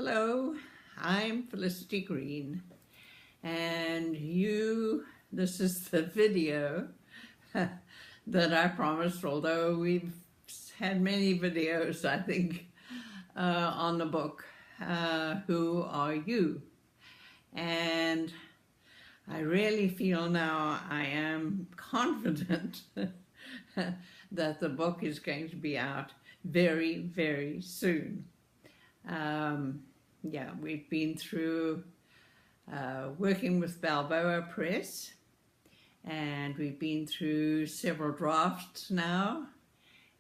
Hello, I'm Felicity Qween, and this is the video that I promised, although we've had many videos, I think, on the book, Who Are You? And I really feel now I am confident that the book is going to be out very, very soon. Yeah, we've been through working with Balboa Press, and we've been through several drafts now,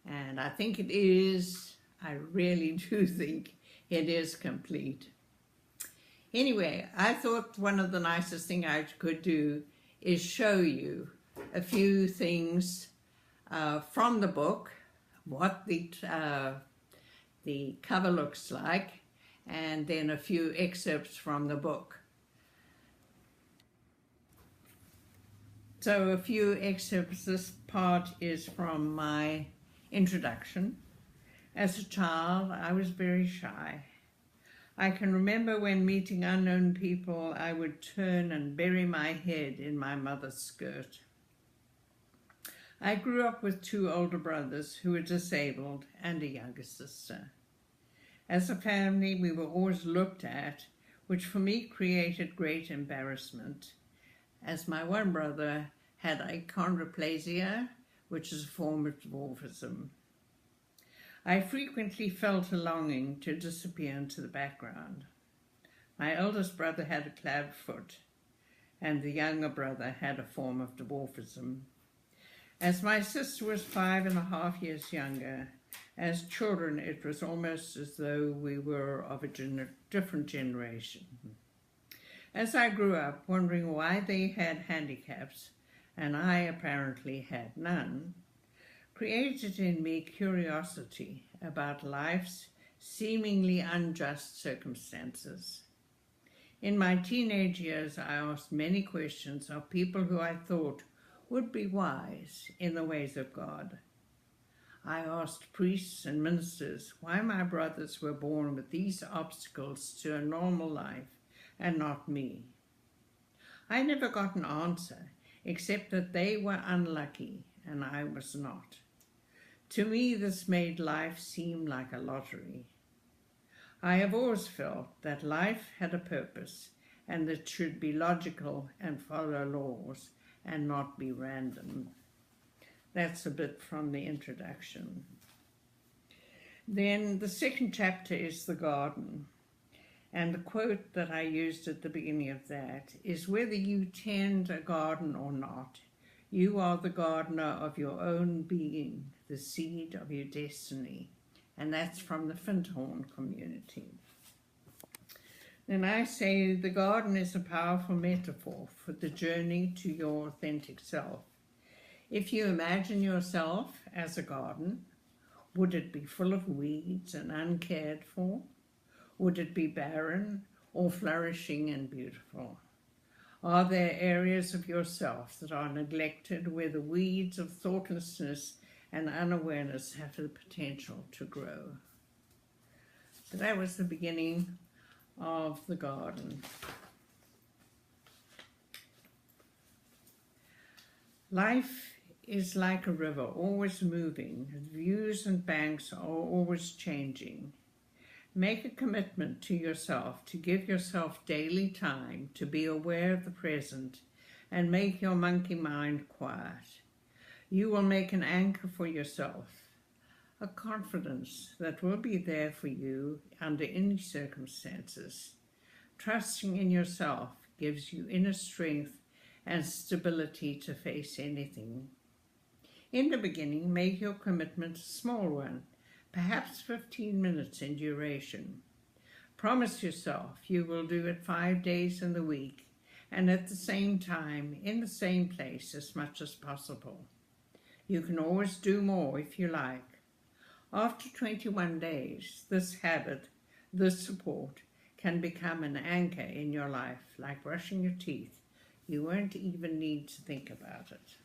and I really do think it is complete. Anyway, I thought one of the nicest things I could do is show you a few things from the book, what the cover looks like, and then a few excerpts from the book. So a few excerpts. This part is from my introduction. As a child, I was very shy. I can remember when meeting unknown people, I would turn and bury my head in my mother's skirt. I grew up with two older brothers who were disabled and a younger sister. As a family, we were always looked at, which for me created great embarrassment, as my one brother had achondroplasia, which is a form of dwarfism. I frequently felt a longing to disappear into the background. My eldest brother had a clad foot, and the younger brother had a form of dwarfism. As my sister was 5.5 years younger, as children it was almost as though we were of a different generation. As I grew up, wondering why they had handicaps and I apparently had none, created in me curiosity about life's seemingly unjust circumstances. In my teenage years, I asked many questions of people who I thought would be wise in the ways of God. I asked priests and ministers why my brothers were born with these obstacles to a normal life and not me. I never got an answer, except that they were unlucky and I was not. To me, this made life seem like a lottery. I have always felt that life had a purpose and that it should be logical and follow laws and not be random. That's a bit from the introduction. Then the second chapter is the garden. And the quote that I used at the beginning of that is, whether you tend a garden or not, you are the gardener of your own being, the seed of your destiny. And that's from the Findhorn community. Then I say the garden is a powerful metaphor for the journey to your authentic self. If you imagine yourself as a garden, would it be full of weeds and uncared for? Would it be barren or flourishing and beautiful? Are there areas of yourself that are neglected, where the weeds of thoughtlessness and unawareness have the potential to grow? So that was the beginning of the garden. Life is like a river, always moving. Views and banks are always changing. Make a commitment to yourself to give yourself daily time to be aware of the present and make your monkey mind quiet. You will make an anchor for yourself, a confidence that will be there for you under any circumstances. Trusting in yourself gives you inner strength and stability to face anything. In the beginning, make your commitment a small one, perhaps 15 minutes in duration. Promise yourself you will do it 5 days in the week and at the same time, in the same place as much as possible. You can always do more if you like. After 21 days, this habit, this support, can become an anchor in your life, like brushing your teeth. You won't even need to think about it.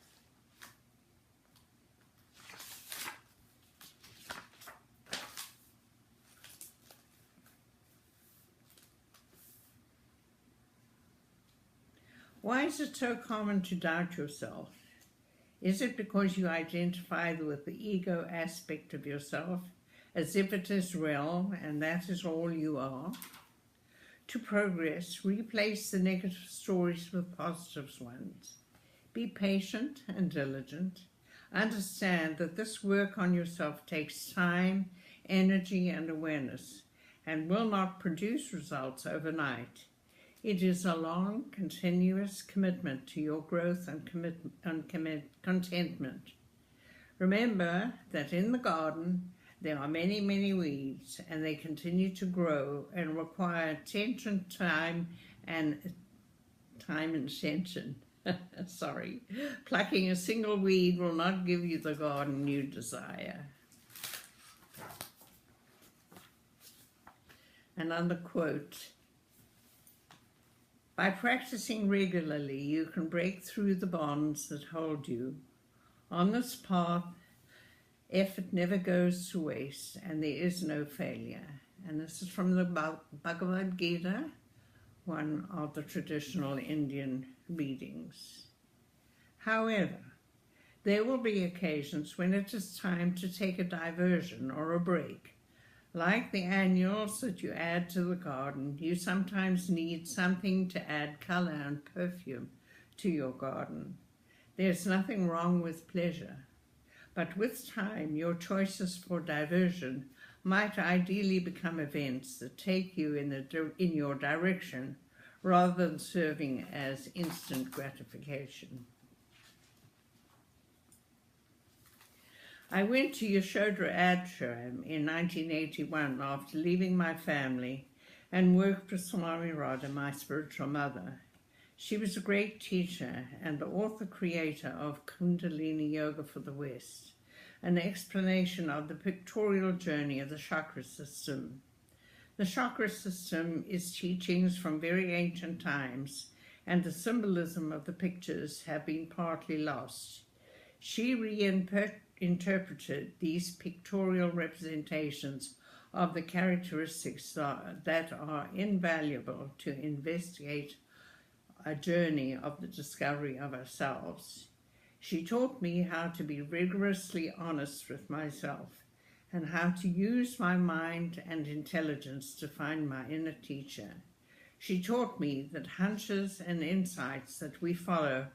Why is it so common to doubt yourself? Is it because you identify with the ego aspect of yourself as if it is real and that is all you are? To progress, replace the negative stories with positive ones. Be patient and diligent. Understand that this work on yourself takes time, energy, and awareness, and will not produce results overnight. It is a long, continuous commitment to your growth and contentment. Remember that in the garden there are many, many weeds, and they continue to grow and require attention, time, and attention. Sorry. Plucking a single weed will not give you the garden you desire. Another quote. By practicing regularly, you can break through the bonds that hold you. On this path, effort never goes to waste, and there is no failure. And this is from the Bhagavad Gita, one of the traditional Indian readings. However, there will be occasions when it is time to take a diversion or a break. Like the annuals that you add to the garden, you sometimes need something to add color and perfume to your garden. There's nothing wrong with pleasure, but with time, your choices for diversion might ideally become events that take you in your direction rather than serving as instant gratification. I went to Yashodhara Ashram in 1981 after leaving my family and worked with Swami Radha, my spiritual mother. She was a great teacher and the author-creator of Kundalini Yoga for the West, an explanation of the pictorial journey of the chakra system. The chakra system is teachings from very ancient times, and the symbolism of the pictures have been partly lost. She reinterpreted these pictorial representations of the characteristics that are invaluable to investigate a journey of the discovery of ourselves. She taught me how to be rigorously honest with myself and how to use my mind and intelligence to find my inner teacher. She taught me that hunches and insights that we follow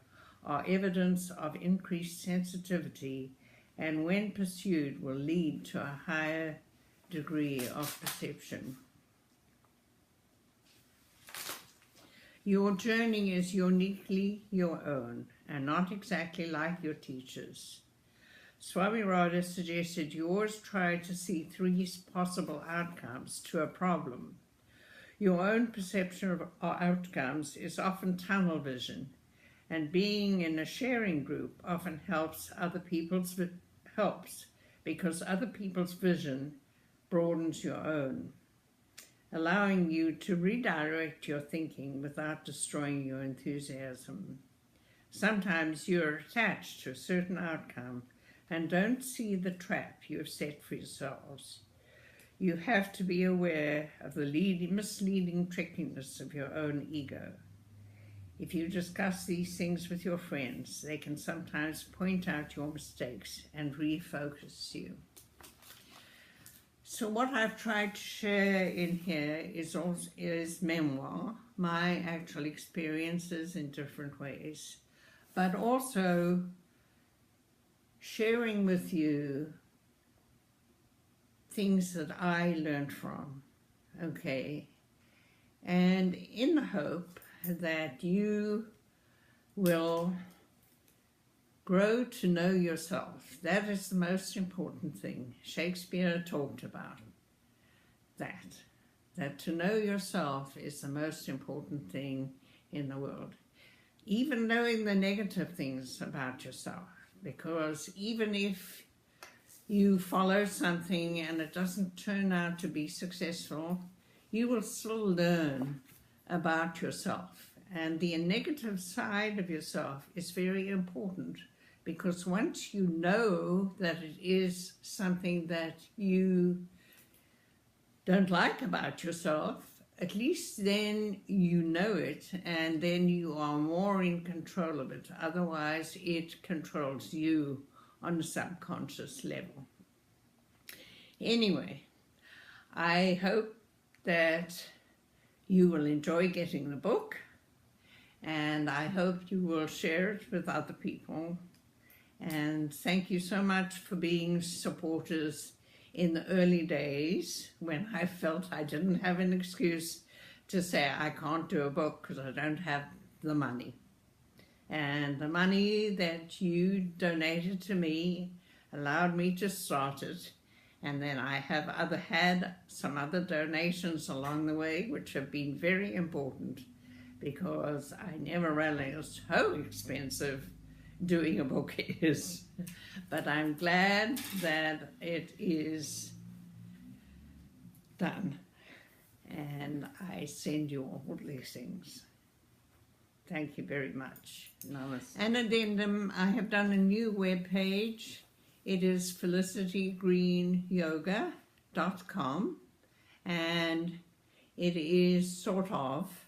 are evidence of increased sensitivity and when pursued will lead to a higher degree of perception. Your journey is uniquely your own and not exactly like your teachers. Swami Radha suggested you always try to see three possible outcomes to a problem. Your own perception of outcomes is often tunnel vision, and being in a sharing group often helps because other people's vision broadens your own, allowing you to redirect your thinking without destroying your enthusiasm. Sometimes you're attached to a certain outcome and don't see the trap you have set for yourselves. You have to be aware of the misleading trickiness of your own ego. If you discuss these things with your friends, they can sometimes point out your mistakes and refocus you. So what I've tried to share in here is memoir, my actual experiences in different ways, but also sharing with you things that I learned from, okay? And in the hope that you will grow to know yourself. That is the most important thing. Shakespeare talked about that to know yourself is the most important thing in the world. Even knowing the negative things about yourself, because even if you follow something and it doesn't turn out to be successful, you will still learn about yourself. And the negative side of yourself is very important, because once you know that it is something that you don't like about yourself, at least then you know it, and then you are more in control of it. Otherwise, it controls you on a subconscious level. Anyway, I hope that you will enjoy getting the book, and I hope you will share it with other people. And thank you so much for being supporters in the early days when I felt I didn't have an excuse to say I can't do a book because I don't have the money. And the money that you donated to me allowed me to start it. And then I have had some other donations along the way, which have been very important, because I never realized how expensive doing a book is. But I'm glad that it is done. And I send you all blessings. Thank you very much. Namaste. An addendum, I have done a new web page. It is felicitygreenyoga.com, and it is sort of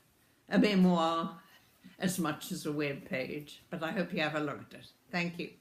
a memoir as much as a web page, but I hope you have a look at it. Thank you.